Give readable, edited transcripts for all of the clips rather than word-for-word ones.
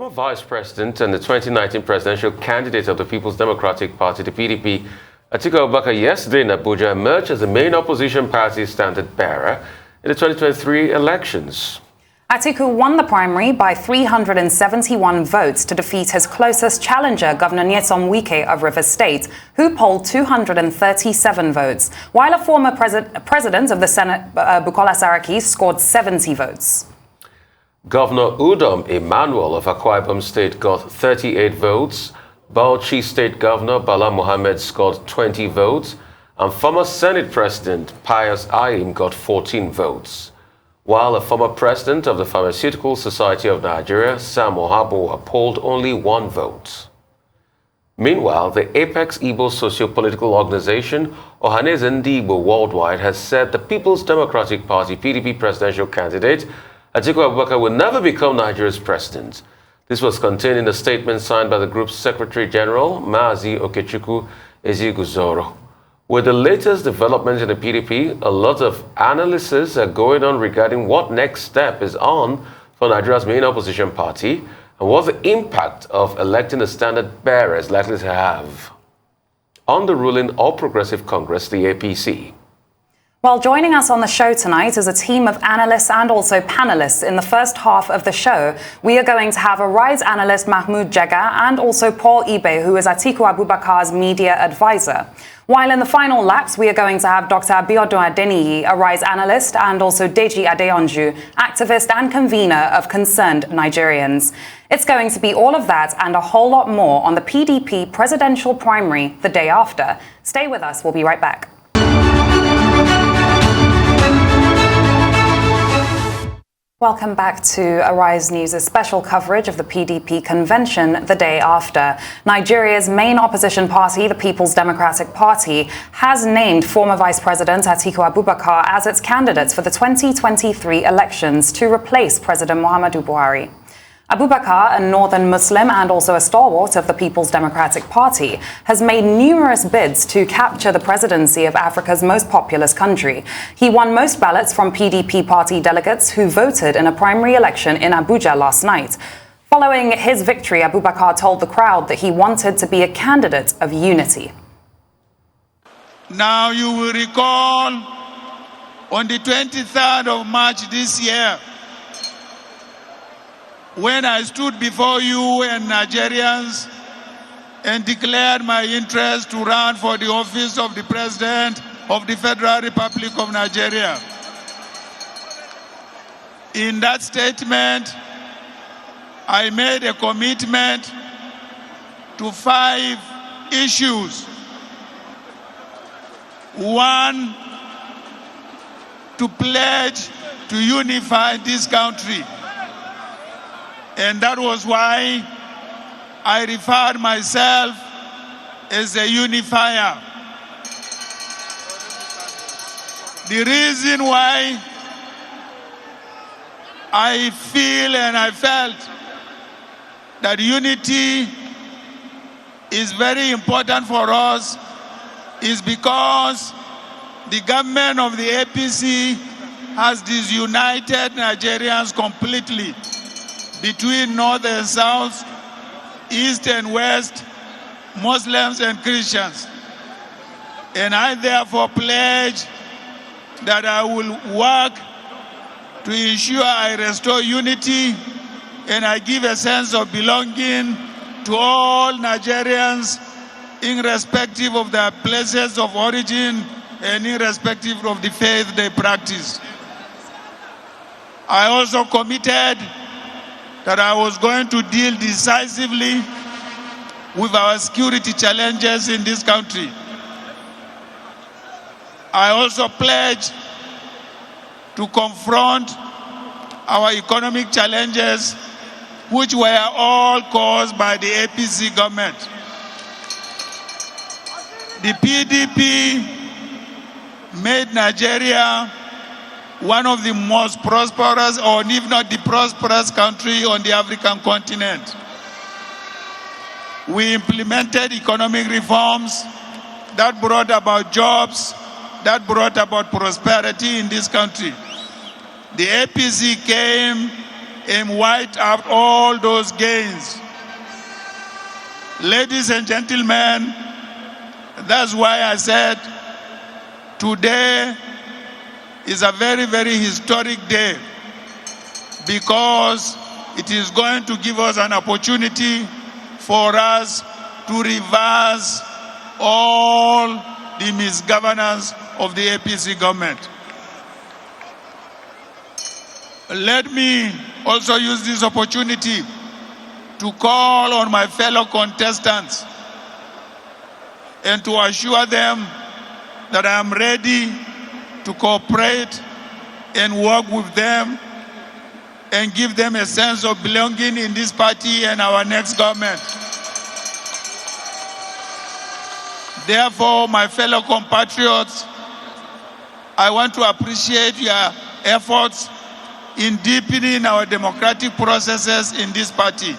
Former Vice President and the 2019 presidential candidate of the People's Democratic Party, the PDP, Atiku Abubakar, yesterday in Abuja emerged as the main opposition party standard bearer in the 2023 elections. Atiku won the primary by 371 votes to defeat his closest challenger, Governor Nyesom Wike of Rivers State, who polled 237 votes, while a former president of the Senate, Bukola Saraki, scored 70 votes. Governor Udom Emmanuel of Akwa Ibom State got 38 votes, Bauchi State Governor Bala Mohammed scored 20 votes, and former Senate President Pius Ayim got 14 votes, while a former president of the Pharmaceutical Society of Nigeria, Sam Ohabowa, polled only 1 vote. Meanwhile, the Apex Igbo socio-political organization, Ohaneze Ndi Igbo Worldwide, has said the People's Democratic Party PDP presidential candidate, Atiku Abubakar, will never become Nigeria's president. This was contained in a statement signed by the group's Secretary General, Mazi Okechukwu Eziguzoro. With the latest developments in the PDP, a lot of analysis are going on regarding what next step is on for Nigeria's main opposition party and what the impact of electing a standard bearer is likely to have on the ruling All Progressive Congress, the APC. Well, joining us on the show tonight is a team of analysts and also panelists. In the first half of the show, we are going to have a Rise analyst, Mahmud Jega, and also Paul Aide, who is Atiku Abubakar's media advisor. While in the final laps, we are going to have Dr. Abiodun Adeniyi, a Rise analyst, and also Deji Adeyanju, activist and convener of Concerned Nigerians. It's going to be all of that and a whole lot more on the PDP presidential primary the day after. Stay with us. We'll be right back. Welcome back to Arise News' special coverage of the PDP convention the day after. Nigeria's main opposition party, the People's Democratic Party, has named former Vice President Atiku Abubakar as its candidate for the 2023 elections to replace President Muhammadu Buhari. Abubakar, a northern Muslim and also a stalwart of the People's Democratic Party, has made numerous bids to capture the presidency of Africa's most populous country. He won most ballots from PDP party delegates who voted in a primary election in Abuja last night. Following his victory, Abubakar told the crowd that he wanted to be a candidate of unity. Now you will recall on the 23rd of March this year, when I stood before you and Nigerians and declared my interest to run for the office of the President of the Federal Republic of Nigeria. In that statement, I made a commitment to 5 issues. 1, to pledge to unify this country. And that was why I referred myself as a unifier. The reason why I feel and I felt that unity is very important for us is because the government of the APC has disunited Nigerians completely between North and South, East and West, Muslims and Christians. And I therefore pledge that I will work to ensure I restore unity and I give a sense of belonging to all Nigerians, irrespective of their places of origin and irrespective of the faith they practice. I also committed that I was going to deal decisively with our security challenges in this country. I also pledge to confront our economic challenges, which were all caused by the APC government. The PDP made Nigeria one of the most prosperous, or if not the prosperous country on the African continent. We implemented economic reforms that brought about jobs, that brought about prosperity in this country. The APC came and wipe out all those gains. Ladies and gentlemen, that's why I said today is a very, very historic day, because it is going to give us an opportunity for us to reverse all the misgovernance of the APC government. Let me also use this opportunity to call on my fellow contestants and to assure them that I am ready to cooperate and work with them and give them a sense of belonging in this party and our next government. Therefore, my fellow compatriots, I want to appreciate your efforts in deepening our democratic processes in this party.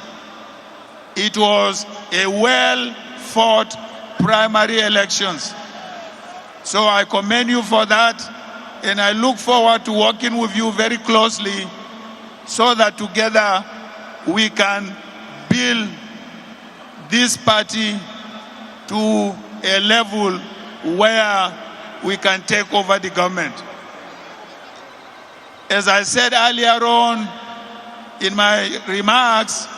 It was a well-fought primary elections. So I commend you for that, and I look forward to working with you very closely so that together we can build this party to a level where we can take over the government. As I said earlier on in my remarks,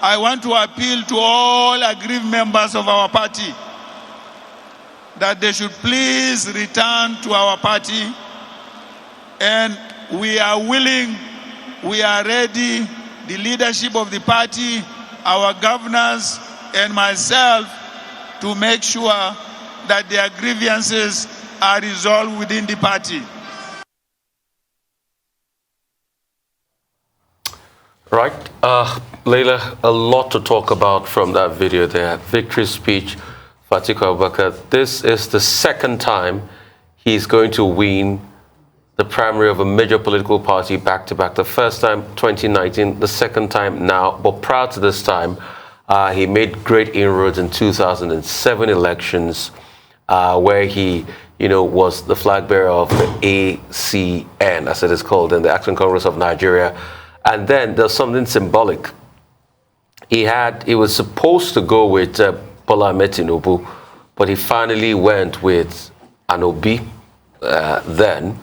I want to appeal to all aggrieved members of our party that they should please return to our party, and we are willing, we are ready, the leadership of the party, our governors, and myself, to make sure that their grievances are resolved within the party. Right. Leila, a lot to talk about from that video there. Victory speech for Atiku Abubakar. This is the second time he's going to win the primary of a major political party back-to-back. The first time, 2019, the second time now. But prior to this time, he made great inroads in 2007 elections, where he, was the flag bearer of the ACN, as it is called, in the Action Congress of Nigeria. And then there's something symbolic. He was supposed to go with Bola Ahmed Tinubu, but he finally went with an Obi then.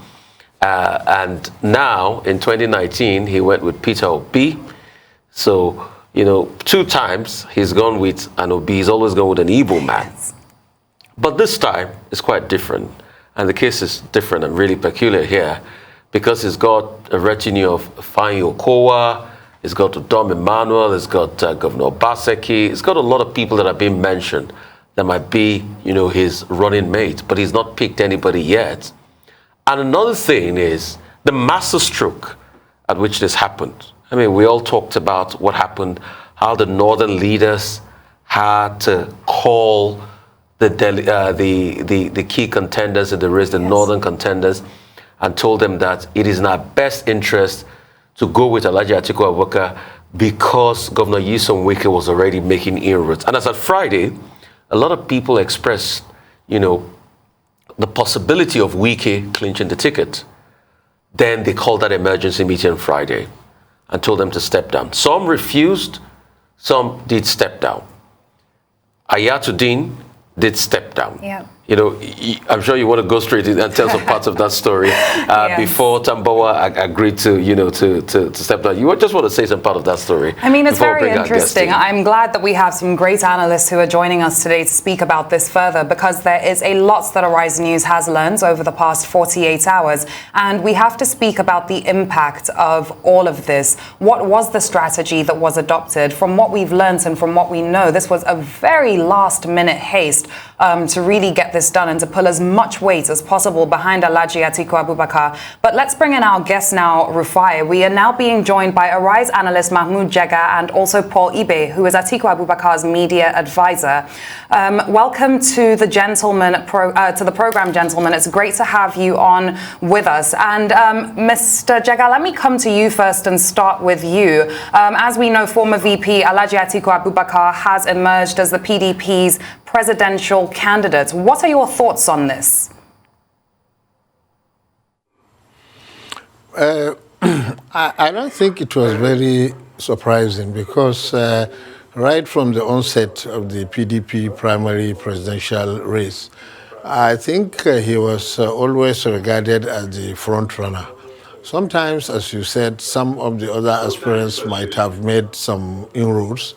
And now, in 2019, he went with Peter Obi. So, two times he's gone with an Obi. He's always gone with an Igbo man. But this time, it's quite different. And the case is different and really peculiar here, because he's got a retinue of Fanyi Okowa, he's got Dom Emmanuel, he's got Governor Obaseki, he's got a lot of people that are being mentioned that might be, his running mate, but he's not picked anybody yet. And another thing is the masterstroke at which this happened. I mean, we all talked about what happened, how the northern leaders had to call the key contenders in the race, the northern contenders, and told them that it is in our best interest to go with Alhaji Atiku Abubakar because Governor Nyesom Wike was already making inroads. And as of Friday, a lot of people expressed, the possibility of Wike clinching the ticket. Then they called that emergency meeting on Friday and told them to step down. Some refused, some did step down. Ayatuddin did step down. Yeah. I'm sure you want to go straight in and tell some parts of that story before Tambawa agreed to step down. You just want to say some part of that story. I mean, it's very interesting. I'm glad that we have some great analysts who are joining us today to speak about this further, because there is a lot that Arise News has learned over the past 48 hours. And we have to speak about the impact of all of this. What was the strategy that was adopted? From what we've learned and from what we know, this was a very last-minute haste to really get this done and to pull as much weight as possible behind Alhaji Atiku Abubakar. But let's bring in our guest now, Rufai. We are now being joined by Arise analyst Mahmud Jega and also Paul Aide, who is Atiku Abubakar's media advisor. Welcome to the program, gentlemen. It's great to have you on with us. And Mr. Jega, let me come to you first and start with you. As we know, former VP Alhaji Atiku Abubakar has emerged as the PDP's presidential candidate. What are your thoughts on this? I don't think it was very surprising because right from the onset of the PDP primary presidential race, I think he was always regarded as the front runner. Sometimes, as you said, some of the other aspirants might have made some inroads,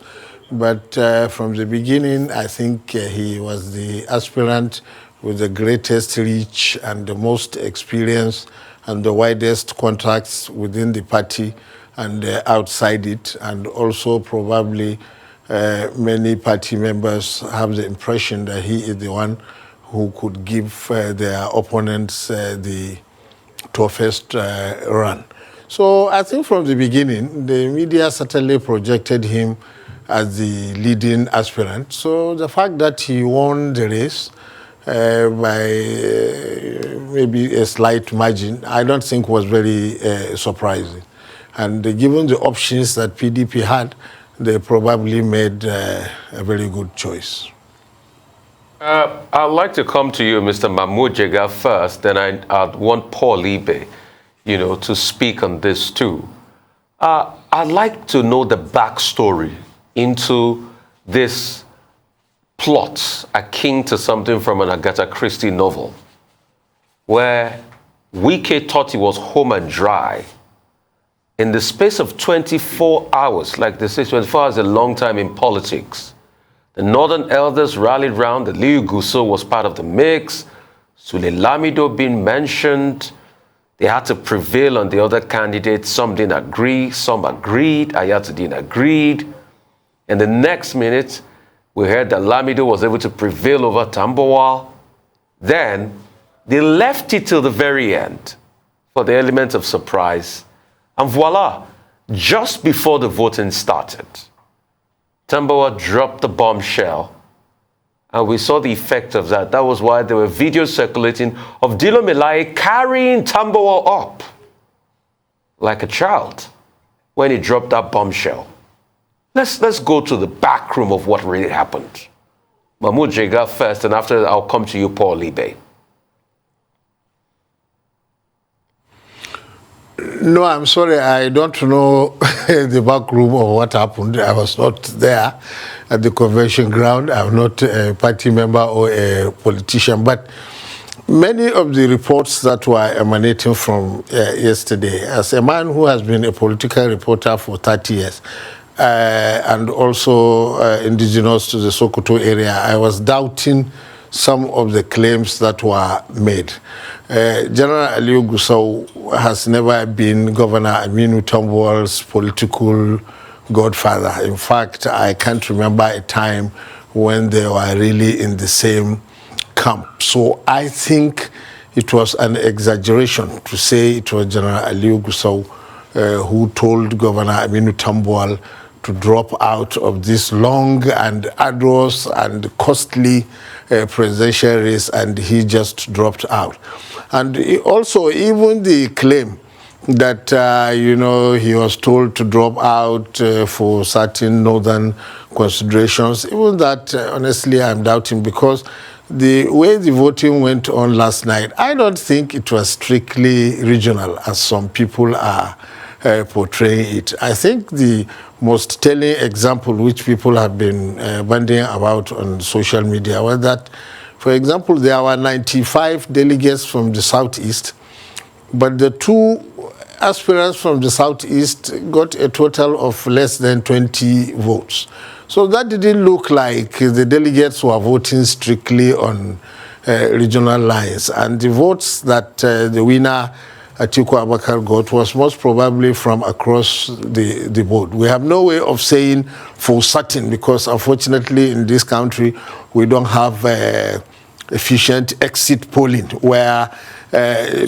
but from the beginning, I think he was the aspirant with the greatest reach and the most experience and the widest contacts within the party and outside it, and also probably many party members have the impression that he is the one who could give their opponents the toughest run. So I think from the beginning, the media certainly projected him as the leading aspirant. So the fact that he won the race by maybe a slight margin, I don't think was very surprising. And given the options that PDP had, they probably made a very good choice. I'd like to come to you, Mr. Mahmud Jega, first, then I'd want Paul Aide, to speak on this too. I'd like to know the backstory into this plot akin to something from an Agatha Christie novel, where Wike thought he was home and dry. In the space of 24 hours, like they say, 24 hours is a long time in politics. The Northern elders rallied round. The Liu Guso was part of the mix. Sule Lamido being mentioned. They had to prevail on the other candidates. Some didn't agree. Some agreed. Ayatollah agreed. And the next minute, we heard that Lamido was able to prevail over Tambowal. Then they left it till the very end for the element of surprise. And voila, just before the voting started, Tambowal dropped the bombshell, and we saw the effect of that. That was why there were videos circulating of Dilo Melai carrying Tambowal up like a child when he dropped that bombshell. Let's go to the back room of what really happened. Mahmud Jega first, and after that, I'll come to you, Paul Aide. No, I'm sorry, I don't know the back room or what happened. I was not there at the convention ground. I'm not a party member or a politician, but many of the reports that were emanating from yesterday, as a man who has been a political reporter for 30 years, and also indigenous to the Sokoto area, I was doubting some of the claims that were made. General Aliyu Gusau has never been Governor Aminu Tambuwal's political godfather. In fact, I can't remember a time when they were really in the same camp. So I think it was an exaggeration to say it was General Aliyu Gusau who told Governor Aminu Tambuwal to drop out of this long and arduous and costly presidential race, and he just dropped out. And also, even the claim that, he was told to drop out for certain northern considerations, even that, honestly, I'm doubting, because the way the voting went on last night, I don't think it was strictly regional, as some people are portraying it. I think the most telling example which people have been bandying about on social media was that, for example, there were 95 delegates from the Southeast, but the two aspirants from the Southeast got a total of less than 20 votes. So that didn't look like the delegates were voting strictly on regional lines. And the votes that the winner, Atiku Abubakar, got was most probably from across the board. We have no way of saying for certain, because unfortunately in this country we don't have efficient exit polling where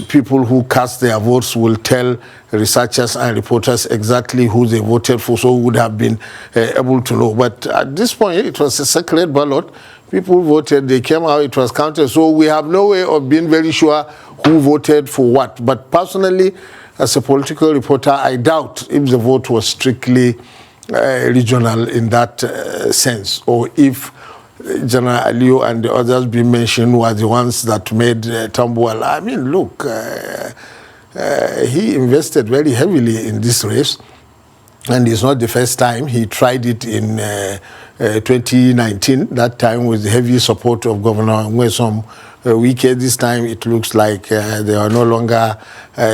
people who cast their votes will tell researchers and reporters exactly who they voted for, so we would have been able to know. But at this point, it was a secret ballot. People voted, they came out, it was counted. So we have no way of being very sure who voted for what. But personally, as a political reporter, I doubt if the vote was strictly regional in that sense, or if General Aliyu and the others being mentioned were the ones that made Tambuwal. I mean, look, he invested very heavily in this race. And it's not the first time. He tried it in 2019, that time with the heavy support of Governor Nwesom Wike. This time it looks like they are no longer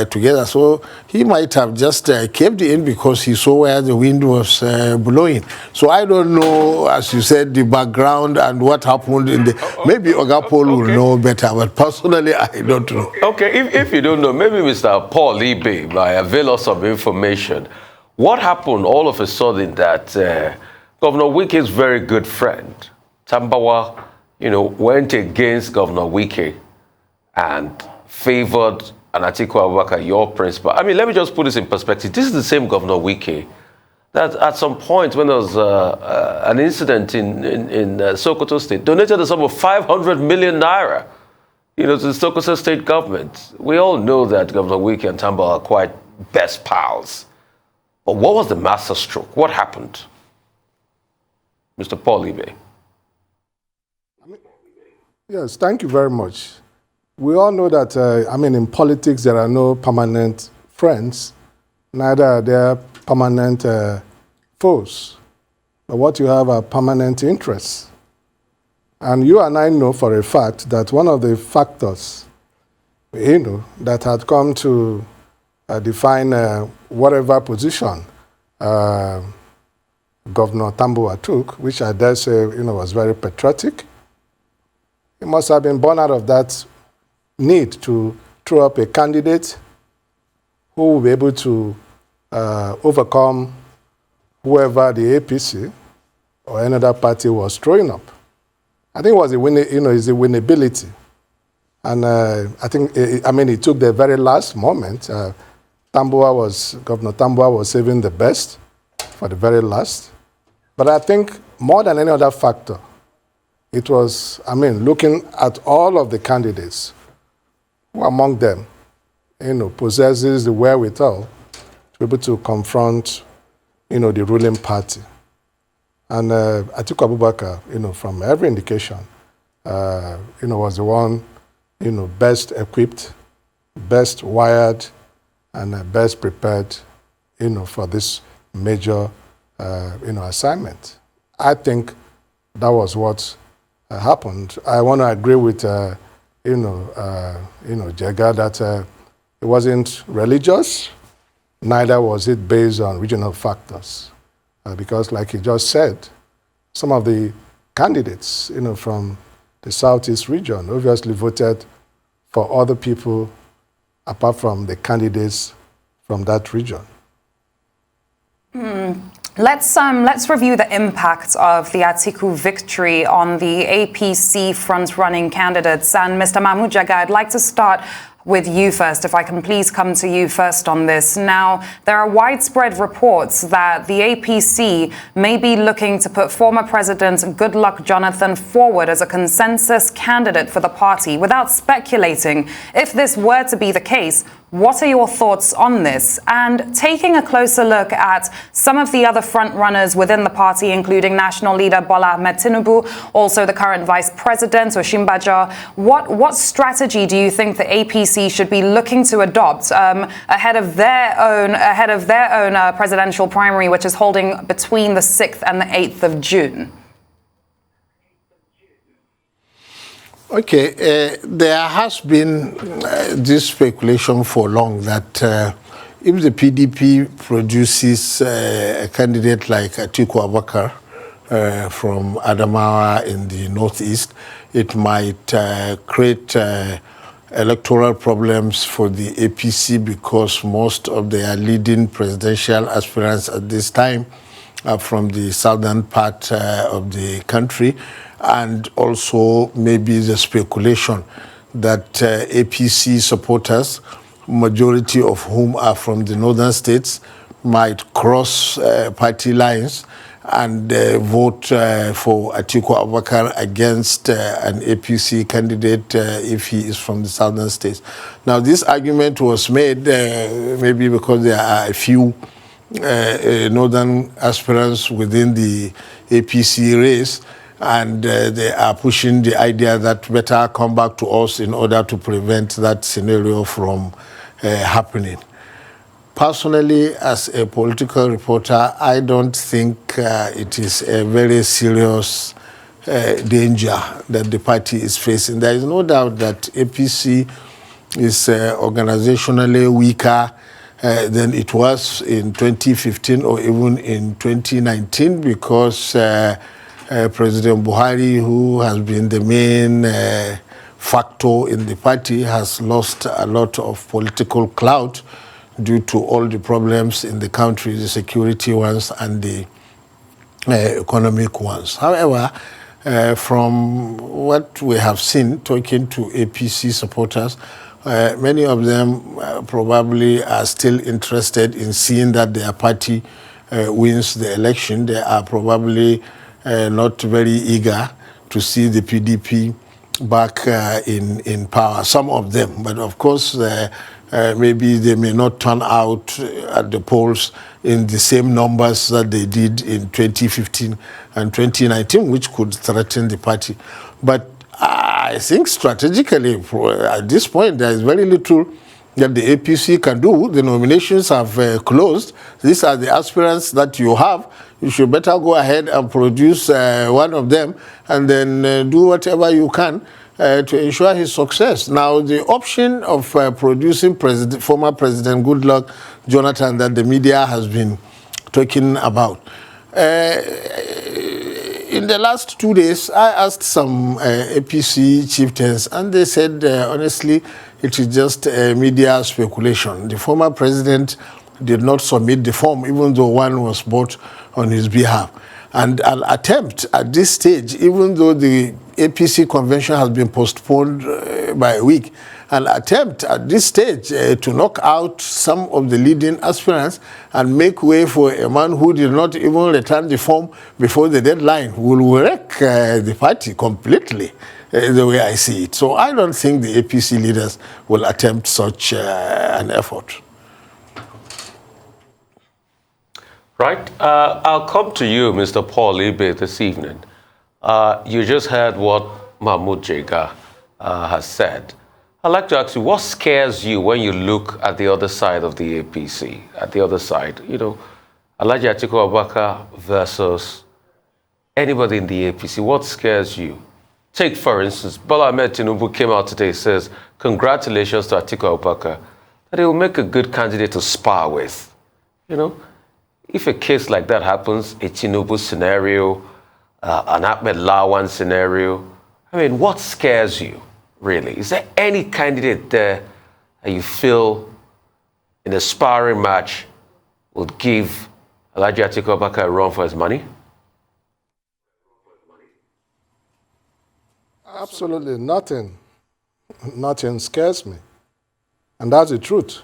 together. So he might have just kept in because he saw where the wind was blowing. So I don't know, as you said, the background and what happened in the... Maybe Oga Paul will know better, but personally I don't know. Okay, if you don't know, maybe Mr. Paul Ibe might avail us of information. What happened all of a sudden that Governor Wike's very good friend, Tambawa, went against Governor Wike and favored Atiku Abubakar, your principal? I mean, let me just put this in perspective. This is the same Governor Wike that at some point when there was an incident in Sokoto State, donated a sum of 500 million naira, to the Sokoto State government. We all know that Governor Wike and Tambawa are quite best pals. But what was the master stroke? What happened? Mr. Paul Ibe. Yes, thank you very much. We all know that, in politics, there are no permanent friends, neither are there permanent foes. But what you have are permanent interests. And you and I know for a fact that one of the factors, that had come to define whatever position Governor Tambawa took, which I dare say, was very patriotic. He must have been born out of that need to throw up a candidate who will be able to overcome whoever the APC or another party was throwing up. I think it was is the winnability. And I think, it took the very last moment. Governor Tambawa was saving the best for the very last. But I think more than any other factor, it was, looking at all of the candidates, who among them, possesses the wherewithal to be able to confront, the ruling party. And Atiku Abubakar, from every indication, was the one, best equipped, best wired, and best prepared, for this major, assignment. I think that was what happened. I want to agree with, Jega that it wasn't religious, neither was it based on regional factors. Because like he just said, some of the candidates, from the Southeast region obviously voted for other people apart from the candidates from that region. Let's review the impact of the Atiku victory on the APC front-running candidates. And Mr. Mahmud Jega, I'd like to start with you first, if I can please come to you first on this. Now, there are widespread reports that the APC may be looking to put former President Goodluck Jonathan forward as a consensus candidate for the party. Without speculating, if this were to be the case, what are your thoughts on this? And taking a closer look at some of the other front-runners within the party, including national leader Bola Ahmed Tinubu, also the current vice president, Osinbajo, what strategy do you think the APC should be looking to adopt ahead of their own presidential primary, which is holding between the 6th and the 8th of June? Okay, there has been this speculation for long that if the PDP produces a candidate like Atiku Abubakar from Adamawa in the northeast, it might create electoral problems for the APC because most of their leading presidential aspirants at this time are from the southern part of the country. And also maybe the speculation that APC supporters, majority of whom are from the northern states, might cross party lines and vote for Atiku Abubakar against an APC candidate if he is from the southern states. Now, this argument was made maybe because there are a few northern aspirants within the APC race, and they are pushing the idea that better come back to us in order to prevent that scenario from happening. Personally, as a political reporter, I don't think it is a very serious danger that the party is facing. There is no doubt that APC is organizationally weaker than it was in 2015 or even in 2019 because President Buhari, who has been the main factor in the party, has lost a lot of political clout due to all the problems in the country, the security ones and the economic ones. However, from what we have seen, talking to APC supporters, many of them probably are still interested in seeing that their party wins the election. They are probably not very eager to see the PDP back in power, some of them. But of course, maybe they may not turn out at the polls in the same numbers that they did in 2015 and 2019, which could threaten the party. But I think strategically, at this point, there is very little that the APC can do. The nominations have closed. These are the aspirants that you have. You should better go ahead and produce one of them and then do whatever you can to ensure his success. Now, the option of producing former President Goodluck Jonathan that the media has been talking about. In the last 2 days, I asked some APC chieftains, and they said, honestly, it is just media speculation. The former president did not submit the form, even though one was bought on his behalf. And an attempt at this stage, even though the APC convention has been postponed by a week, an attempt at this stage to knock out some of the leading aspirants and make way for a man who did not even return the form before the deadline will wreck the party completely, the way I see it. So I don't think the APC leaders will attempt such an effort. Right. I'll come to you, Mr. Paul Aide, this evening. You just heard what Mahmud Jega has said. I'd like to ask you, what scares you when you look at the other side of the APC, at the other side? You know, Atiku Abubakar versus anybody in the APC. What scares you? Take, for instance, Bola Ahmed Tinubu came out today and says, congratulations to Atiku Abubakar, that he will make a good candidate to spar with. You know, if a case like that happens, a Tinubu scenario, an Ahmed Lawan scenario, I mean, what scares you, really? Is there any candidate there that you feel in a sparring match would give Alhaji Atiku Abubakar a run for his money? Absolutely nothing. Nothing scares me. And that's the truth.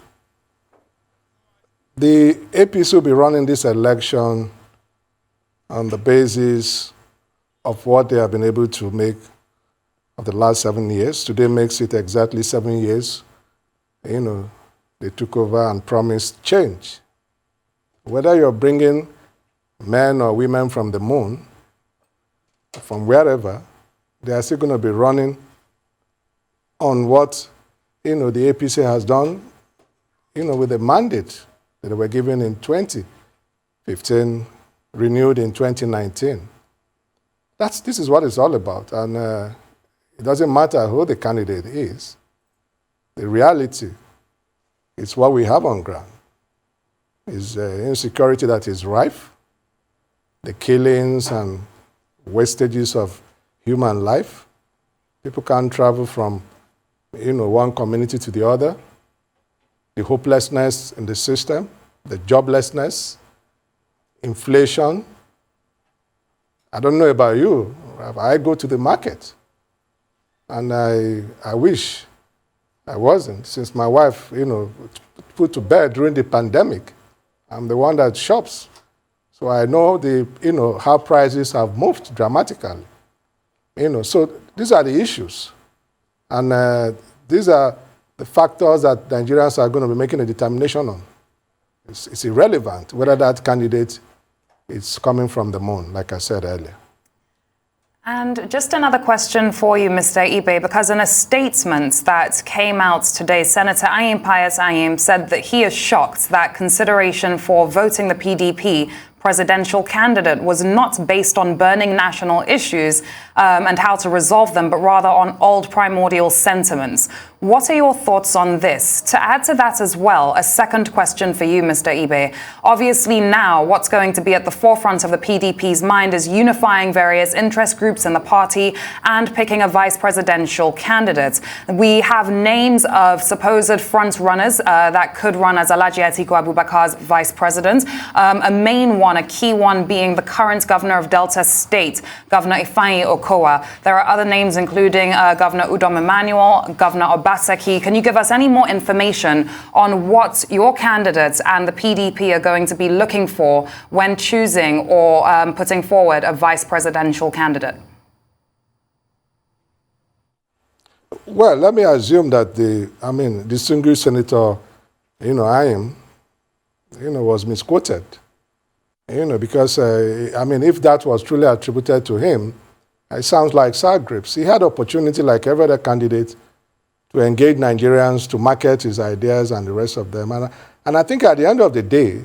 The APC will be running this election on the basis of what they have been able to make of the last 7 years. Today makes it exactly 7 years. You know, they took over and promised change. Whether you're bringing men or women from the moon, from wherever, they are still going to be running on what, you know, the APC has done, you know, with the mandate that they were given in 2015, renewed in 2019. This is what it's all about. And it doesn't matter who the candidate is. The reality is what we have on ground. Is insecurity that is rife, the killings and wastages of human life. People can't travel from, you know, one community to the other. The hopelessness in the system, the joblessness, inflation. I don't know about you. I go to the market, and I wish I wasn't, since my wife, you know, put to bed during the pandemic. I'm the one that shops, so I know how prices have moved dramatically. You know, so these are the issues, and these are the factors that Nigerians are going to be making a determination on. It's irrelevant whether that candidate is coming from the moon, like I said earlier. And just another question for you, Mr. Ibe, because in a statement that came out today, Senator Ayim Pius Ayim said that he is shocked that consideration for voting the PDP presidential candidate was not based on burning national issues and how to resolve them, but rather on old primordial sentiments. What are your thoughts on this? To add to that as well, a second question for you, Mr. Ibe. Obviously now what's going to be at the forefront of the PDP's mind is unifying various interest groups in the party and picking a vice presidential candidate. We have names of supposed front runners that could run as Alhaji Atiku Abubakar's vice president. A main one, a key one, being the current governor of Delta State, Governor Ifeanyi Okowa. There are other names including Governor Udom Emmanuel, Governor Obaseki. Can you give us any more information on what your candidates and the PDP are going to be looking for when choosing or putting forward a vice presidential candidate? Well, let me assume that the distinguished Senator, Ayim, was misquoted. Because, if that was truly attributed to him, it sounds like sour grapes. He had opportunity, like every other candidate, to engage Nigerians, to market his ideas and the rest of them. And I think at the end of the day,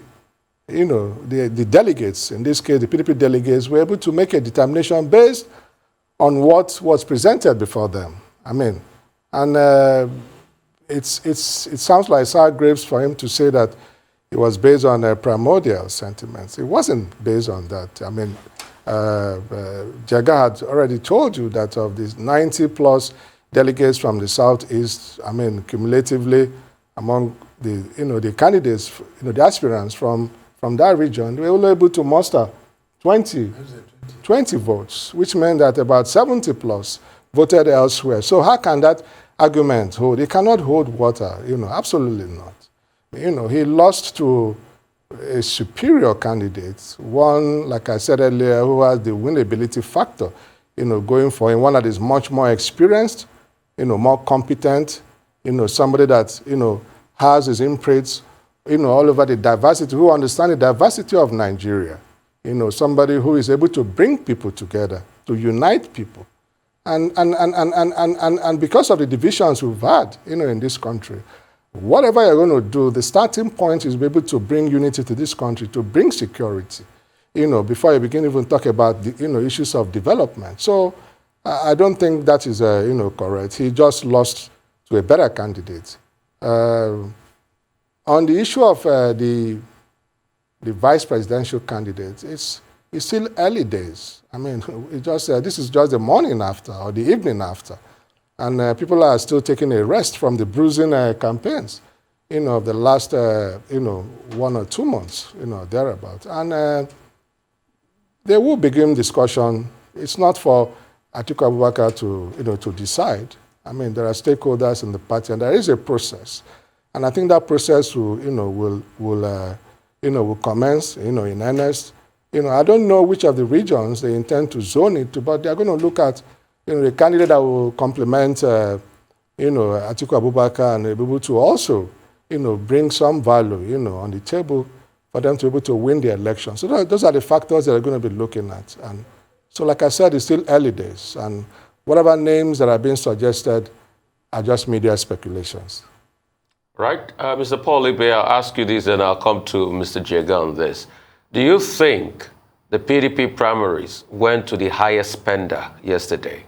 the delegates, in this case, the PDP delegates, were able to make a determination based on what was presented before them. It sounds like sour grapes for him to say that it was based on primordial sentiments. It wasn't based on that. Jega had already told you that of these 90+ delegates from the Southeast, cumulatively among the candidates, the aspirants from that region, we were able to muster 20 votes, which meant that about 70+ voted elsewhere. So how can that argument hold? It cannot hold water, absolutely not. He lost to a superior candidate, one, like I said earlier, who has the winnability factor, going for him, one that is much more experienced, more competent, somebody that, has his imprints, all over the diversity, who understands the diversity of Nigeria, somebody who is able to bring people together, to unite people. And because of the divisions we've had, in this country, whatever you're going to do, the starting point is to be able to bring unity to this country, to bring security, before you begin even talk about the, issues of development. So I don't think that is, correct. He just lost to a better candidate. On the issue of the vice presidential candidate, it's still early days. This is just the morning after or the evening after. And people are still taking a rest from the bruising campaigns, of the last, 1 or 2 months, thereabout. And they will begin discussion. It's not for Atiku Abubakar to decide. There are stakeholders in the party, and there is a process. And I think that process will commence, in earnest. I don't know which of the regions they intend to zone it to, but they're going to look at the candidate that will complement, Atiku Abubakar and be able to also, bring some value, on the table for them to be able to win the election. So those are the factors that they're going to be looking at. And so, like I said, it's still early days. And whatever names that are being suggested are just media speculations. Right. Mr. Paul Ibe, I'll ask you this and I'll come to Mr. Jega on this. Do you think the PDP primaries went to the highest spender yesterday?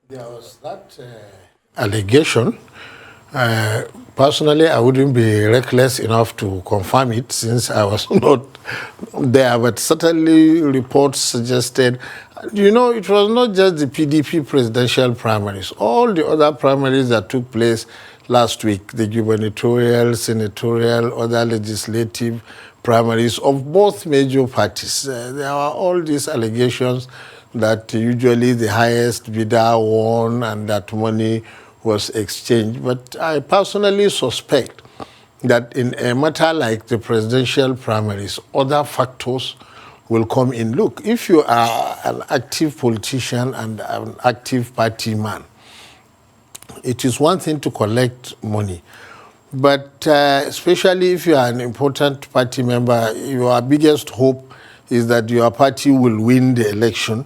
There was that allegation. Personally, I wouldn't be reckless enough to confirm it since I was not there, but certainly reports suggested, it was not just the PDP presidential primaries. All the other primaries that took place last week, the gubernatorial, senatorial, other legislative primaries of both major parties, there are all these allegations that usually the highest bidder won and that money was exchanged. But I personally suspect that in a matter like the presidential primaries, other factors will come in. Look, if you are an active politician and an active party man, it is one thing to collect money. But especially if you are an important party member, your biggest hope is that your party will win the election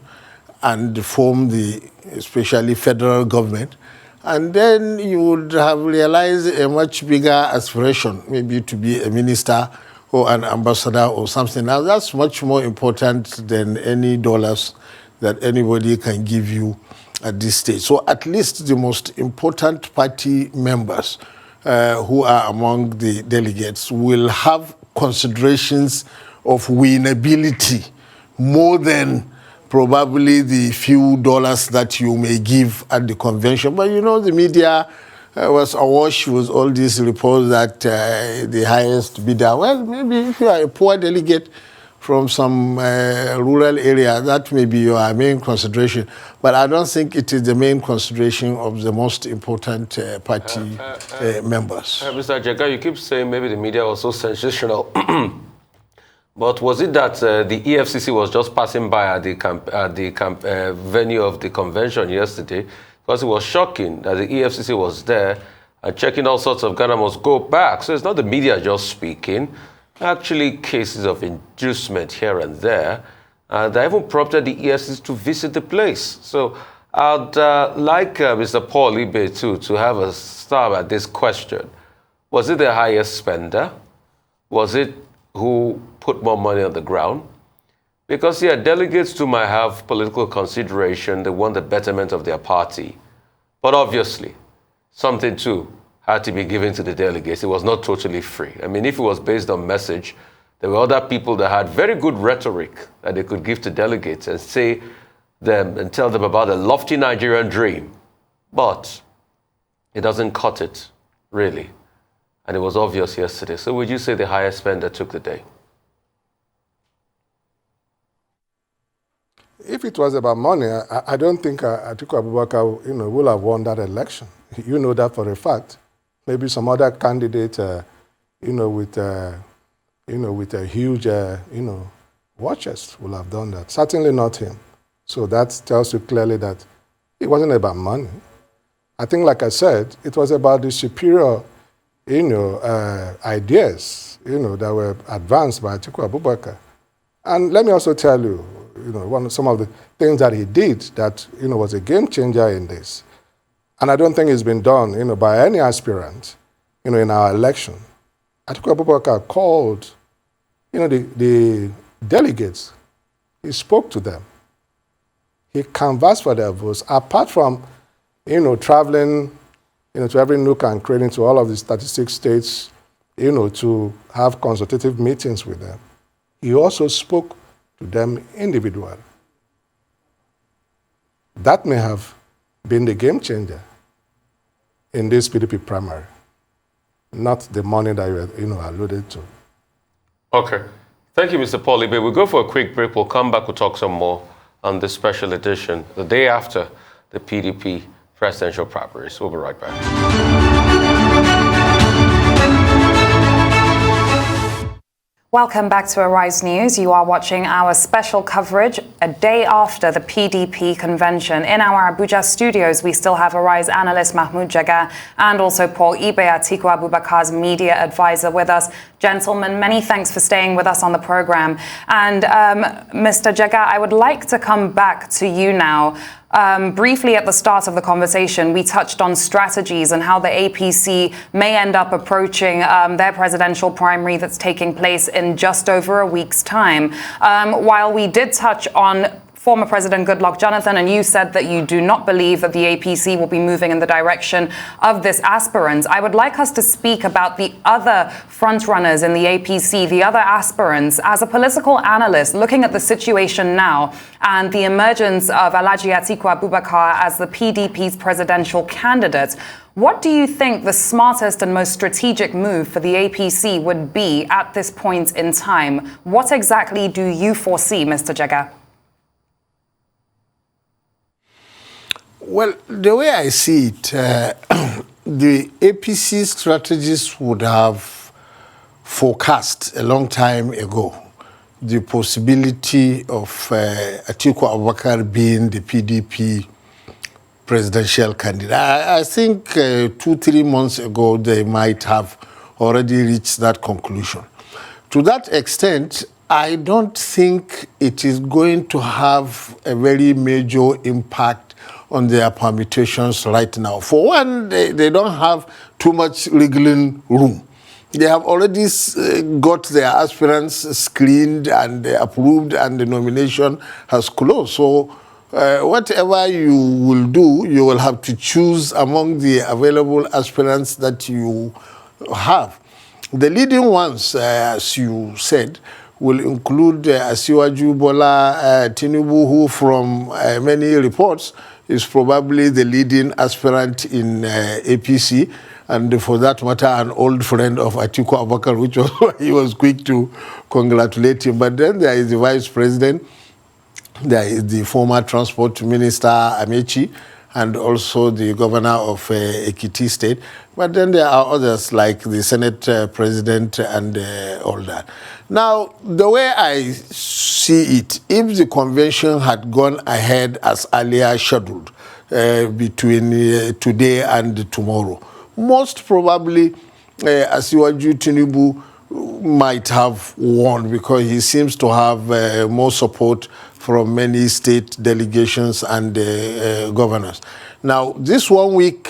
and form the, especially federal government. And then you would have realized a much bigger aspiration, maybe to be a minister or an ambassador or something. Now that's much more important than any dollars that anybody can give you at this stage. So at least the most important party members who are among the delegates will have considerations of winnability more than probably the few dollars that you may give at the convention. But you know, the media was awash with all these reports that the highest bidder, well, maybe if you are a poor delegate from some rural area, that may be your main consideration. But I don't think it is the main consideration of the most important party members. Mr. Jega, you keep saying maybe the media was so sensational. But was it that the EFCC was just passing by at the venue of the convention yesterday? Because it was shocking that the EFCC was there and checking all sorts of Ghana must go back. So it's not the media just speaking. Actually, cases of inducement here and there. They even prompted the EFCC to visit the place. So I'd like Mr. Paul Ibe to have a stab at this question. Was it the highest spender? Was it who put more money on the ground? Because, yeah, delegates too might have political consideration. They want the betterment of their party. But obviously, something too had to be given to the delegates. It was not totally free. I mean, if it was based on message, there were other people that had very good rhetoric that they could give to delegates and say them and tell them about the lofty Nigerian dream. But it doesn't cut it, really. And it was obvious yesterday. So would you say the highest spender took the day? If it was about money, I don't think Atiku Abubakar, will have won that election. You know that for a fact. Maybe some other candidate, with a huge, war chest will have done that. Certainly not him. So that tells you clearly that it wasn't about money. I think, like I said, it was about the superior, ideas, that were advanced by Atiku Abubakar. And let me also tell you, some of the things that he did that, was a game changer in this. And I don't think it's been done, by any aspirant, in our election. Atiku Abubakar called, the delegates. He spoke to them. He canvassed for their votes. Apart from, traveling, to every nook and cranny, to all of the 36 states, to have consultative meetings with them. He also spoke to them individually. That may have been the game changer in this PDP primary, not the money that you alluded to. Okay. Thank you, Mr. Paul Ibe. We'll go for a quick break. We'll come back. We'll talk some more on this special edition, the day after the PDP presidential primaries. We'll be right back. Welcome back to Arise News. You are watching our special coverage a day after the PDP convention. In our Abuja studios, we still have Arise analyst Mahmud Jega and also Paul Ibe, Atiku Abubakar's media advisor, with us. Gentlemen, many thanks for staying with us on the program. And Mr. Jega, I would like to come back to you now. Briefly at the start of the conversation, we touched on strategies and how the APC may end up approaching their presidential primary that's taking place in just over a week's time. While we did touch on former President Goodluck Jonathan, and you said that you do not believe that the APC will be moving in the direction of this aspirant, I would like us to speak about the other frontrunners in the APC, the other aspirants. As a political analyst, looking at the situation now and the emergence of Alhaji Atiku Abubakar as the PDP's presidential candidate, what do you think the smartest and most strategic move for the APC would be at this point in time? What exactly do you foresee, Mr. Jega? Well, the way I see it, the APC strategists would have forecast a long time ago the possibility of Atiku Abubakar being the PDP presidential candidate. I think 2-3 months ago, they might have already reached that conclusion. To that extent, I don't think it is going to have a very major impact on their permutations right now. For one, they don't have too much wriggling room. They have already got their aspirants screened and approved, and the nomination has closed. So whatever you will do, you will have to choose among the available aspirants that you have. The leading ones, as you said, will include Asiwaju Bola Tinubu, who from many reports is probably the leading aspirant in APC, and for that matter, an old friend of Atiku Abubakar, which was why he was quick to congratulate him. But then there is the vice president, there is the former transport minister, Amechi, and also the governor of Ekiti State. But then there are others like the Senate president and all that. Now, the way I see it, if the convention had gone ahead as earlier scheduled between today and tomorrow, most probably Asiwaju Tinubu might have won because he seems to have more support from many state delegations and governors. Now, this 1 week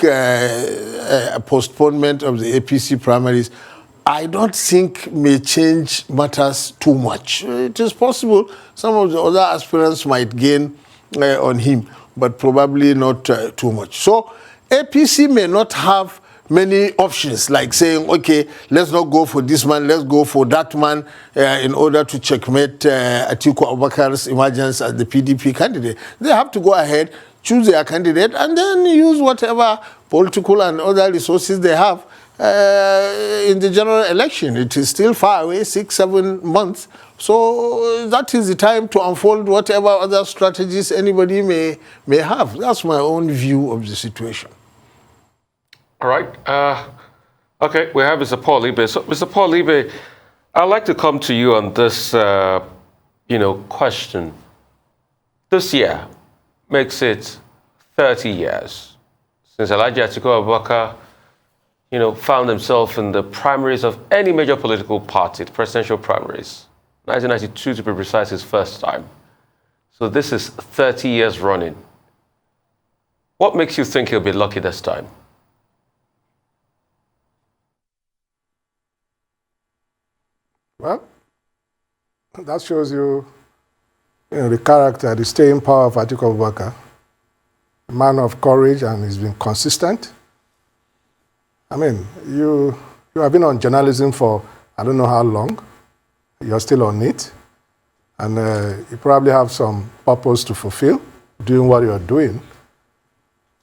postponement of the APC primaries, I don't think may change matters too much. It is possible some of the other aspirants might gain on him, but probably not too much. So APC may not have many options, like saying, okay, let's not go for this man, let's go for that man in order to checkmate Atiku Abubakar's emergence as the PDP candidate. They have to go ahead, choose their candidate, and then use whatever political and other resources they have in the general election. It is still far away, 6-7 months. So that is the time to unfold whatever other strategies anybody may have. That's my own view of the situation. All right. Okay, we have Mr. Paul Ibe. So, Mr. Paul Ibe, I'd like to come to you on this, question. This year makes it 30 years since Alhaji Atiku Abubakar, found himself in the primaries of any major political party, the presidential primaries. 1992, to be precise, his first time. So this is 30 years running. What makes you think he'll be lucky this time? Well, that shows you, the character, the staying power of Atiku Abubakar. A man of courage, and he's been consistent. I mean, you have been on journalism for I don't know how long. You're still on it. And you probably have some purpose to fulfill doing what you're doing.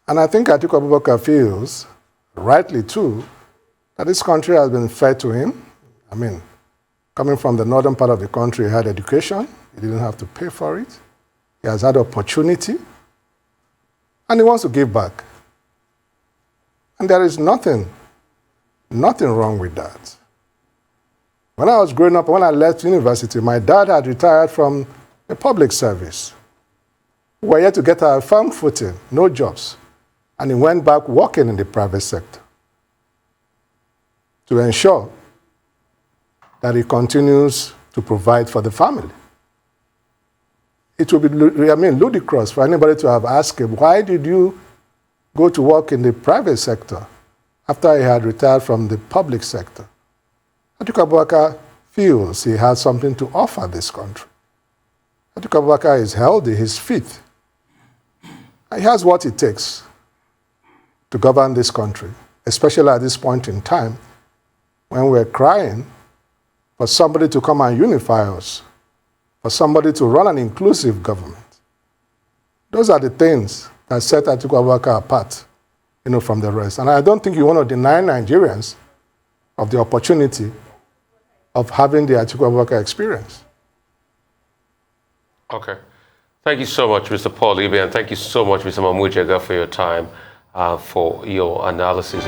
And I think Atiku Abubakar feels, rightly too, that this country has been fair to him. I mean, coming from the northern part of the country, he had education. He didn't have to pay for it. He has had opportunity. And he wants to give back. And there is nothing wrong with that. When I was growing up, when I left university, my dad had retired from the public service. We were yet to get our firm footing, no jobs. And he went back working in the private sector to ensure that he continues to provide for the family. It would be, ludicrous for anybody to have asked him, why did you go to work in the private sector after he had retired from the public sector? Atiku Abubakar feels he has something to offer this country. Atiku Abubakar is healthy, he's fit. And he has what it takes to govern this country, especially at this point in time when we're crying for somebody to come and unify us, for somebody to run an inclusive government. Those are the things that set Atiku Abubakar apart, from the rest. And I don't think you want to deny Nigerians of the opportunity of having the Atiku Abubakar experience. Okay. Thank you so much, Mr. Paul Ibe, and thank you so much, Mr. Mahmud Jega, for your time, for your analysis.